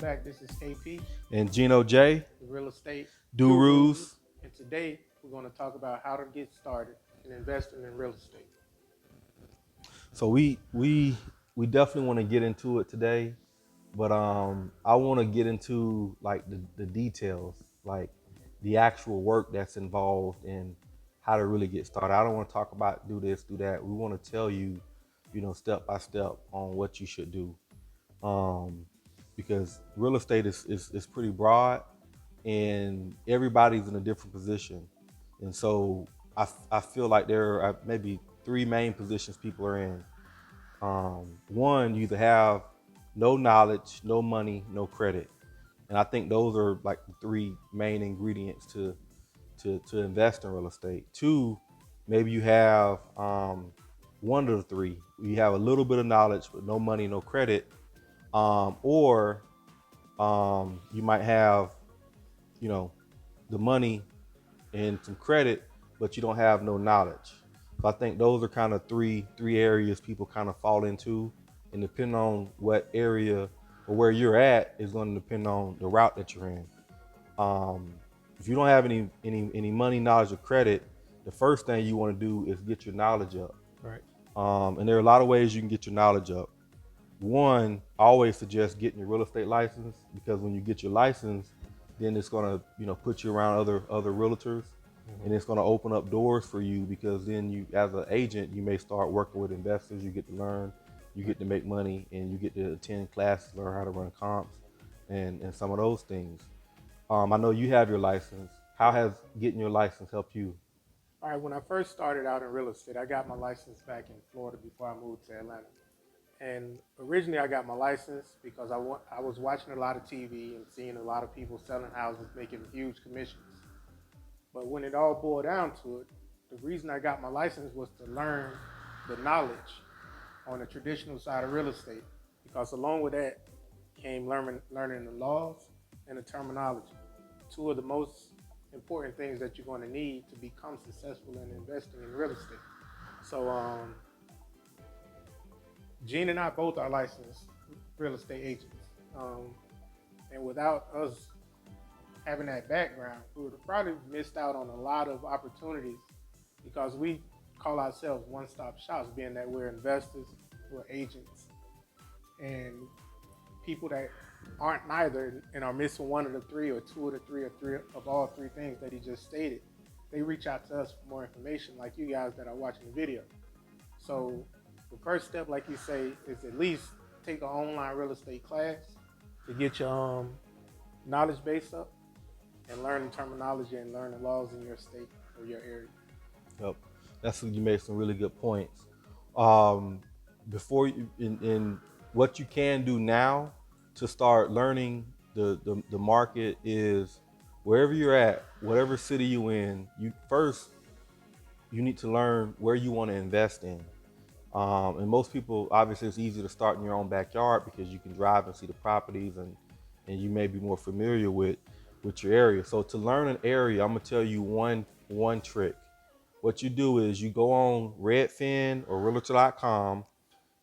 back. This is KP, And GenoJ, the real estate gurus. And today we're going to talk about how to get started in investing in real estate. So we definitely want to get into it today, but I want to get into like the details, like the actual work that's involved in how to really get started. I don't want to talk about do this, do that. We want to tell you, step by step on what you should do, because real estate is pretty broad, and everybody's in a different position, and so I feel like there are maybe three main positions people are in. One, you either have no knowledge, no money, no credit. And I think those are like the three main ingredients to invest in real estate. Two, maybe you have one of the three. You have a little bit of knowledge, but no money, no credit. Or you might have, the money and some credit, but you don't have no knowledge. So I think those are kind of three areas people kind of fall into, and depending on what area or where you're at is going to depend on the route that you're in. If you don't have any money, knowledge, or credit, the first thing you want to do is get your knowledge up. Right. And there are a lot of ways you can get your knowledge up. One, I always suggest getting your real estate license, because when you get your license, then it's going to put you around other realtors. And it's going to open up doors for you, because then you, as an agent, you may start working with investors. You get to learn, you get to make money, and you get to attend classes, learn how to run comps, and some of those things. I know you have your license. How has getting your license helped you? All right. When I first started out in real estate, I got my license back in Florida before I moved to Atlanta. And originally, I got my license because I was watching a lot of TV and seeing a lot of people selling houses, making huge commissions. But when it all boiled down to it, the reason I got my license was to learn the knowledge on the traditional side of real estate, because along with that came learning the laws and the terminology. Two of the most important things that you're going to need to become successful in investing in real estate. So Gene and I both are licensed real estate agents. And without us having that background, we would have probably missed out on a lot of opportunities, because we call ourselves one-stop shops, being that we're investors, we're agents, and people that aren't neither and are missing one of the three or two of the three or three of all three things that he just stated, they reach out to us for more information, like you guys that are watching the video. So the first step, like you say, is at least take an online real estate class to get your knowledge base up, and learn the terminology and learn the laws in your state or your area. Yep, you made some really good points. Before you, in what you can do now to start learning the market is, wherever you're at, whatever city you in, you need to learn where you want to invest in. And most people, obviously, it's easy to start in your own backyard because you can drive and see the properties, and you may be more familiar with your area. So to learn an area, I'm gonna tell you one trick. What you do is you go on Redfin or Realtor.com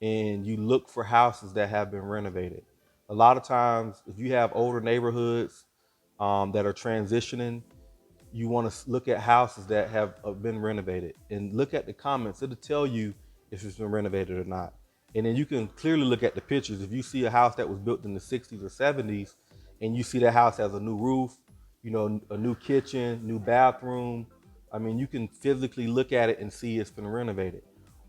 and you look for houses that have been renovated. A lot of times, if you have older neighborhoods that are transitioning, you want to look at houses that have been renovated and look at the comments. It'll tell you if it's been renovated or not. And then you can clearly look at the pictures. If you see a house that was built in the 60s or 70s, and you see that house has a new roof, a new kitchen, new bathroom, I mean, you can physically look at it and see it's been renovated.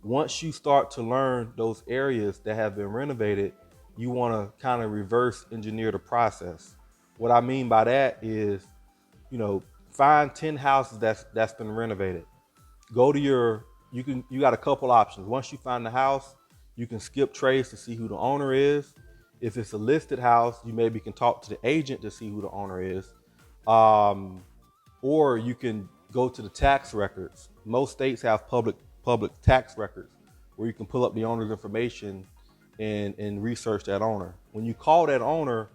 Once you start to learn those areas that have been renovated, you want to kind of reverse engineer the process. What I mean by that is, find 10 houses that's been renovated. Go to you got a couple options. Once you find the house, you can skip trace to see who the owner is. If it's a listed house, you maybe can talk to the agent to see who the owner is. Or you can go to the tax records. Most states have public tax records where you can pull up the owner's information and research that owner. When you call that owner,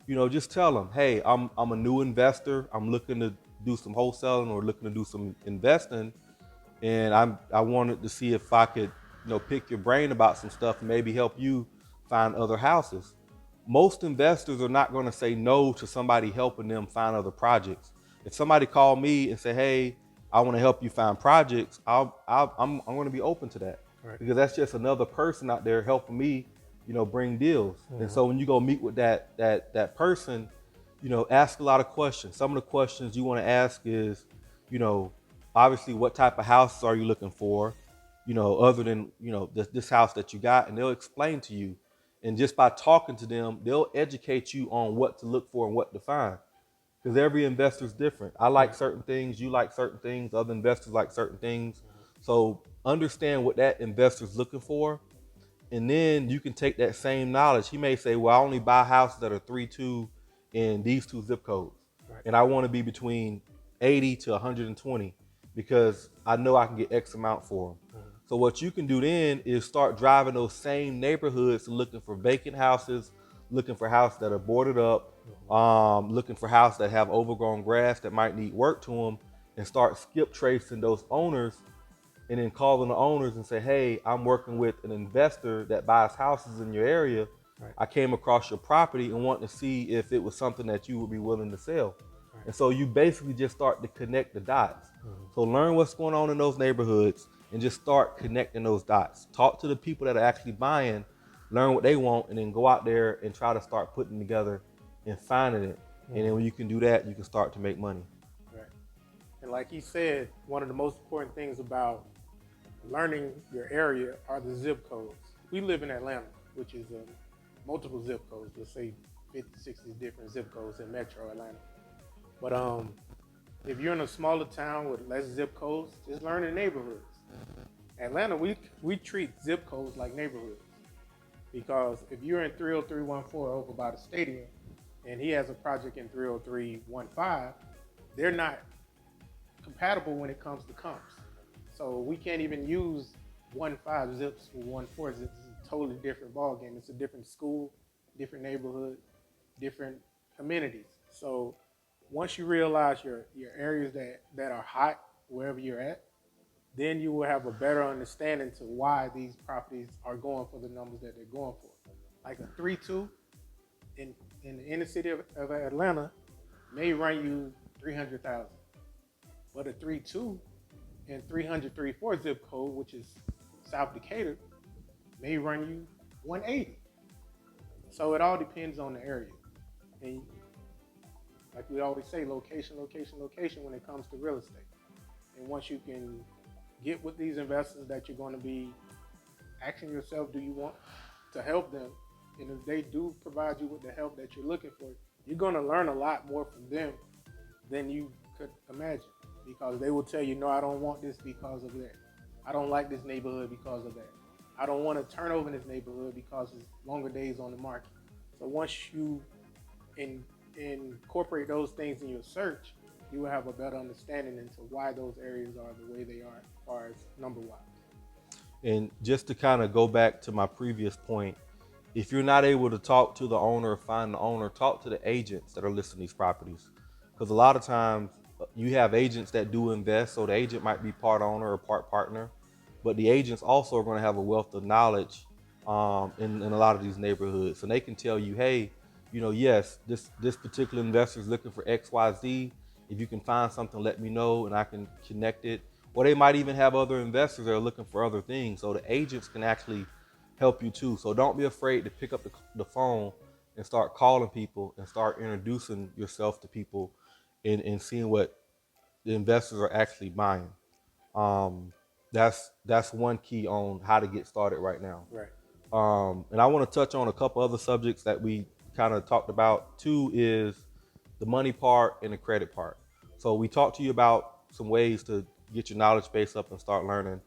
just tell them, hey, I'm a new investor. I'm looking to do some wholesaling or looking to do some investing, and I wanted to see if I could, pick your brain about some stuff and maybe help you find other houses. most investors are not going to say no to somebody helping them find other projects. If somebody called me and say, hey, I want to help you find projects, I'm going to be open to that. Right. Because that's just another person out there helping me, bring deals. Mm-hmm. And so when you go meet with that person, ask a lot of questions. Some of the questions you want to ask is, obviously what type of house are you looking for? Other than, this house that you got, and they'll explain to you. And just by talking to them, they'll educate you on what to look for and what to find. Because every investor is different. I like certain things, you like certain things, other investors like certain things. So understand what that investor's looking for. And then you can take that same knowledge. He may say, well, I only buy houses that are 3.2 in these 2 zip codes. Right. And I want to be between 80 to 120 because I know I can get X amount for them. Mm-hmm. So what you can do then is start driving those same neighborhoods, looking for vacant houses, looking for houses that are boarded up, looking for houses that have overgrown grass that might need work to them, and start skip tracing those owners, and then calling the owners and say, hey, I'm working with an investor that buys houses in your area. Right. I came across your property and want to see if it was something that you would be willing to sell. Right. And so you basically just start to connect the dots. Mm-hmm. So learn what's going on in those neighborhoods and just start connecting those dots. Talk to the people that are actually buying, learn what they want, and then go out there and try to start putting together and finding it. Mm-hmm. And then when you can do that, you can start to make money. Right. And like he said, one of the most important things about learning your area are the zip codes. We live in Atlanta, which is multiple zip codes. Let's say 50, 60 different zip codes in Metro Atlanta. But if you're in a smaller town with less zip codes, just learn the neighborhoods. Atlanta, we treat zip codes like neighborhoods, because if you're in 30314 over by the stadium and he has a project in 30315, they're not compatible when it comes to comps. So we can't even use 1.5 zips for 1.4 zips. It's a totally different ballgame. It's a different school, different neighborhood, different amenities. So once you realize your areas that are hot wherever you're at, then you will have a better understanding to why these properties are going for the numbers that they're going for. Like a 3.2 in the inner city of Atlanta may run you $300,000, but a 3.2 in 300-3.4 zip code, which is South Decatur, may run you 180. So it all depends on the area. And like we always say, location, location, location when it comes to real estate. And once you can get with these investors that you're going to be asking yourself, do you want to help them? And if they do provide you with the help that you're looking for, you're going to learn a lot more from them than you could imagine, because they will tell you, no, I don't want this because of that. I don't like this neighborhood because of that. I don't want to turn over in this neighborhood because it's longer days on the market. So once you incorporate those things in your search, you will have a better understanding into why those areas are the way they are as far as number-wise. And just to kind of go back to my previous point, if you're not able to talk to the owner or find the owner, talk to the agents that are listing these properties. Because a lot of times you have agents that do invest, so the agent might be part owner or part partner, but the agents also are going to have a wealth of knowledge in a lot of these neighborhoods. And they can tell you, hey, yes, this particular investor is looking for X, Y, Z. If you can find something, let me know and I can connect it. Or they might even have other investors that are looking for other things. So the agents can actually help you too. So don't be afraid to pick up the phone and start calling people and start introducing yourself to people and seeing what the investors are actually buying. That's one key on how to get started right now. Right. And I want to touch on a couple other subjects that we kind of talked about. Two is the money part and the credit part. So we talked to you about some ways to get your knowledge base up and start learning.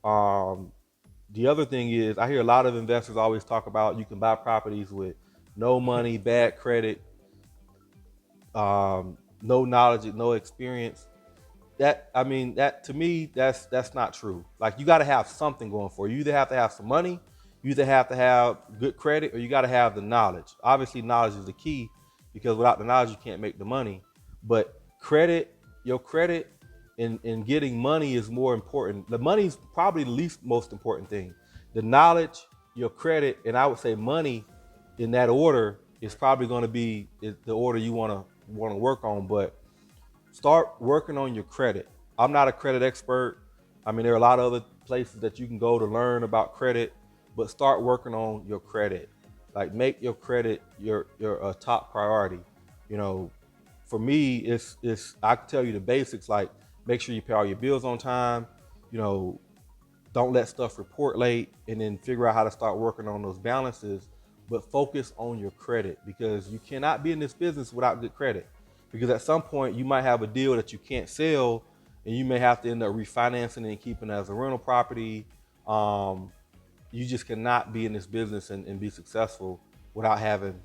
The other thing is, I hear a lot of investors always talk about you can buy properties with no money, bad credit, no knowledge, no experience. That to me, that's not true. Like, you got to have something going for you. You either have to have some money, you either have to have good credit, or you got to have the knowledge. Obviously, knowledge is the key, because without the knowledge, you can't make the money. But your credit and getting money is more important. The money is probably the least most important thing. The knowledge, your credit, and I would say money in that order is probably going to be the order you want to work on. But start working on your credit. I'm not a credit expert. I mean, there are a lot of other places that you can go to learn about credit, but start working on your credit. Like, make your credit your top priority. You know, for me, it's I can tell you the basics. Like, make sure you pay all your bills on time. You know, don't let stuff report late, and then figure out how to start working on those balances. But focus on your credit, because you cannot be in this business without good credit. Because at some point you might have a deal that you can't sell, and you may have to end up refinancing it and keeping it as a rental property. You just cannot be in this business and be successful without having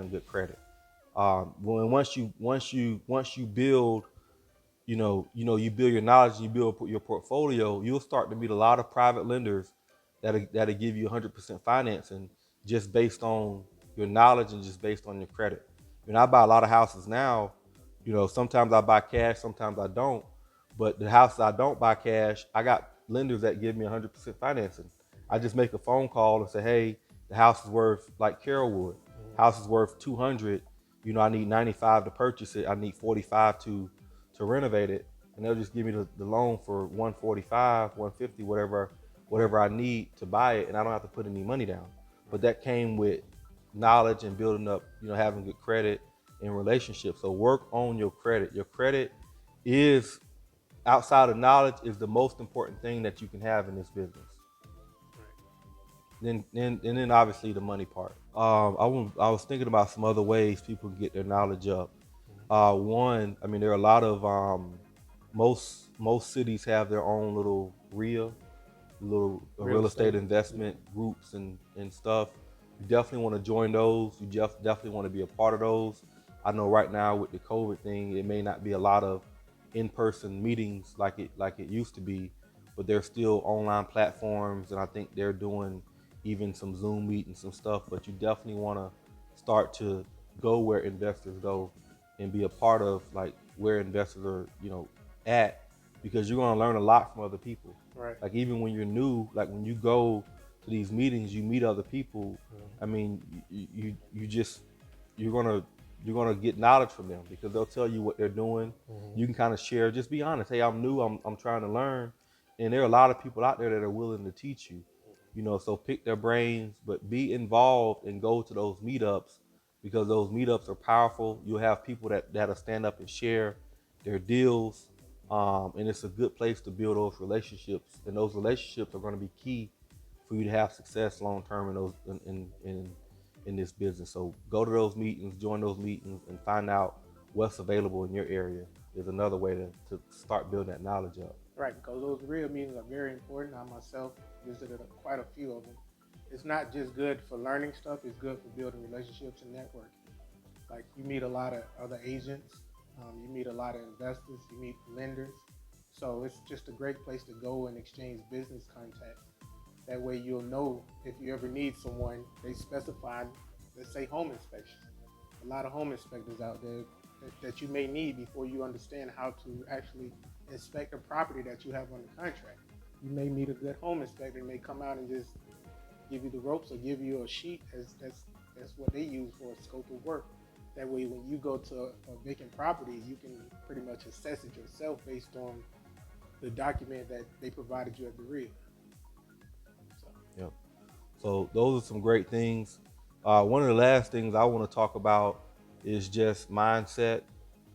good credit. Once you build, you build your knowledge and you build your portfolio, you'll start to meet a lot of private lenders that'll give you 100% financing just based on your knowledge and just based on your credit. I buy a lot of houses now. Sometimes I buy cash, sometimes I don't. But the houses I don't buy cash, I got lenders that give me 100% financing. I just make a phone call and say, hey, the house is worth, like Carolwood, house is worth 200. I need 95 to purchase it. I need 45 to renovate it, and they'll just give me the loan for 145, 150, whatever I need to buy it, and I don't have to put any money down. But that came with knowledge and building up, having good credit and relationships. So work on your credit. Your credit is, outside of knowledge, is the most important thing that you can have in this business. Then obviously the money part. I was thinking about some other ways people can get their knowledge up. One, I mean, there are a lot of most cities have their own little real estate investment groups and stuff. You definitely want to join those. You definitely want to be a part of those. I know right now with the COVID thing, it may not be a lot of in-person meetings like it used to be, but there's still online platforms, and I think they're doing even some Zoom meetings and stuff. But you definitely want to start to go where investors go and be a part of, like, where investors are, at, because you're going to learn a lot from other people. Right. Like, even when you're new, like when you go to these meetings, you meet other people. I mean, you're gonna get knowledge from them, because they'll tell you what they're doing. You can kind of share, just be honest. Hey, I'm new, I'm trying to learn, and there are a lot of people out there that are willing to teach you. So pick their brains, but be involved and go to those meetups, because those meetups are powerful. You'll have people that'll stand up and share their deals, and it's a good place to build those relationships. And those relationships are going to be key for you to have success long term in this business. So go to those meetings, join those meetings, and find out what's available in your area. Is another way to start building that knowledge up. Right, because those real meetings are very important. I myself visited quite a few of them. It's not just good for learning stuff, it's good for building relationships and networking. Like, you meet a lot of other agents, you meet a lot of investors, you meet lenders. So it's just a great place to go and exchange business contacts. That way you'll know if you ever need someone. They specify, let's say, home inspections. A lot of home inspectors out there that you may need before you understand how to actually inspect a property that you have under contract. You may need a good home inspector, and they come out and just give you the ropes or give you a sheet. That's what they use for a scope of work. That way, when you go to a vacant property, you can pretty much assess it yourself based on the document that they provided you at the real. Yep. So those are some great things. One of the last things I want to talk about is just mindset,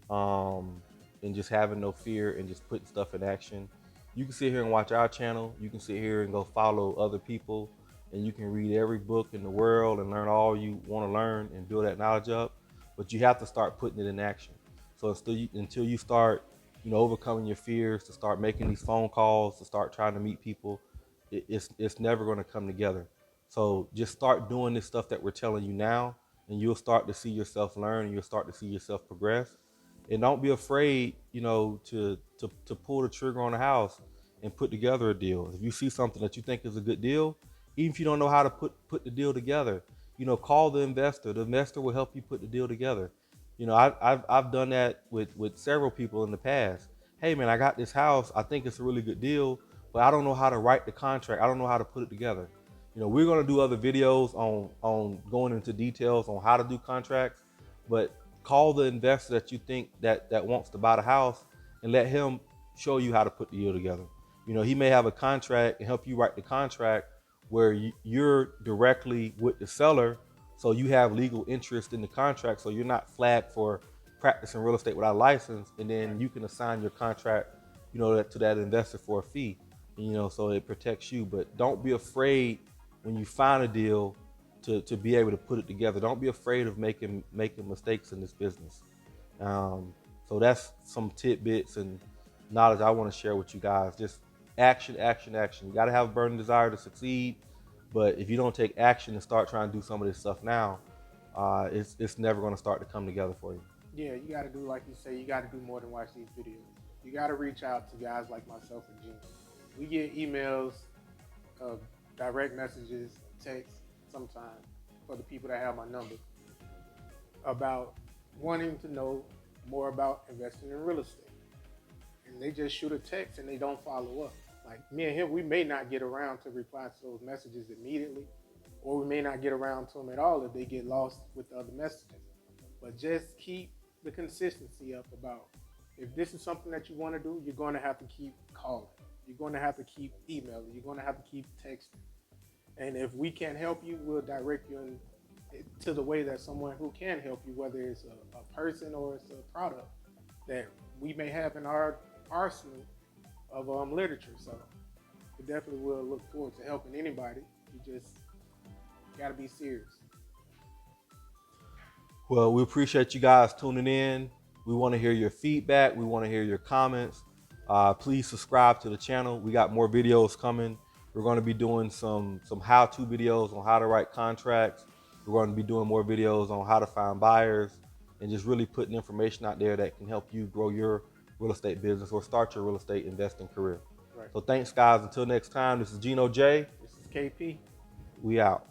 and just having no fear and just putting stuff in action. You can sit here and watch our channel. You can sit here and go follow other people, and you can read every book in the world and learn all you want to learn and build that knowledge up. But you have to start putting it in action. So until you start, overcoming your fears, to start making these phone calls, to start trying to meet people, it's never going to come together. So just start doing this stuff that we're telling you now, and you'll start to see yourself learn, and you'll start to see yourself progress. And don't be afraid, to pull the trigger on a house and put together a deal. If you see something that you think is a good deal, even if you don't know how to put the deal together, call the investor. The investor will help you put the deal together. I've done that with several people in the past. Hey man, I got this house. I think it's a really good deal, but I don't know how to write the contract. I don't know how to put it together. You know, we're going to do other videos on going into details on how to do contracts, but call the investor that you think that wants to buy the house and let him show you how to put the deal together. You know, he may have a contract and help you write the contract where you're directly with the seller, so you have legal interest in the contract, so you're not flagged for practicing real estate without a license, and then you can assign your contract, you know, to that investor for a fee, you know, so it protects you. But don't be afraid when you find a deal to be able to put it together. Don't be afraid of making mistakes in this business. So that's some tidbits and knowledge I want to share with you guys. Just action, action, action. You got to have a burning desire to succeed, but if you don't take action and start trying to do some of this stuff now, it's never going to start to come together for you. Yeah, you got to do, like you say, you got to do more than watch these videos. You got to reach out to guys like myself and Geno. We get emails, direct messages, texts sometimes for the people that have my number about wanting to know more about investing in real estate. And they just shoot a text and they don't follow up. Like me and him, we may not get around to reply to those messages immediately, or we may not get around to them at all if they get lost with the other messages. But just keep the consistency up about, if this is something that you want to do, you're going to have to keep calling. You're going to have to keep emailing. You're going to have to keep texting. And if we can't help you, we'll direct you to the way that someone who can help you, whether it's a person or it's a product that we may have in our arsenal of literature. So we definitely will look forward to helping anybody. You just got to be serious. Well, we appreciate you guys tuning in. We want to hear your feedback. We want to hear your comments. Please subscribe to the channel. We got more videos coming. We're going to be doing some how-to videos on how to write contracts. We're going to be doing more videos on how to find buyers and just really putting information out there that can help you grow your real estate business or start your real estate investing career. Right. So thanks, guys. Until next time, this is Geno J. This is KP. We out.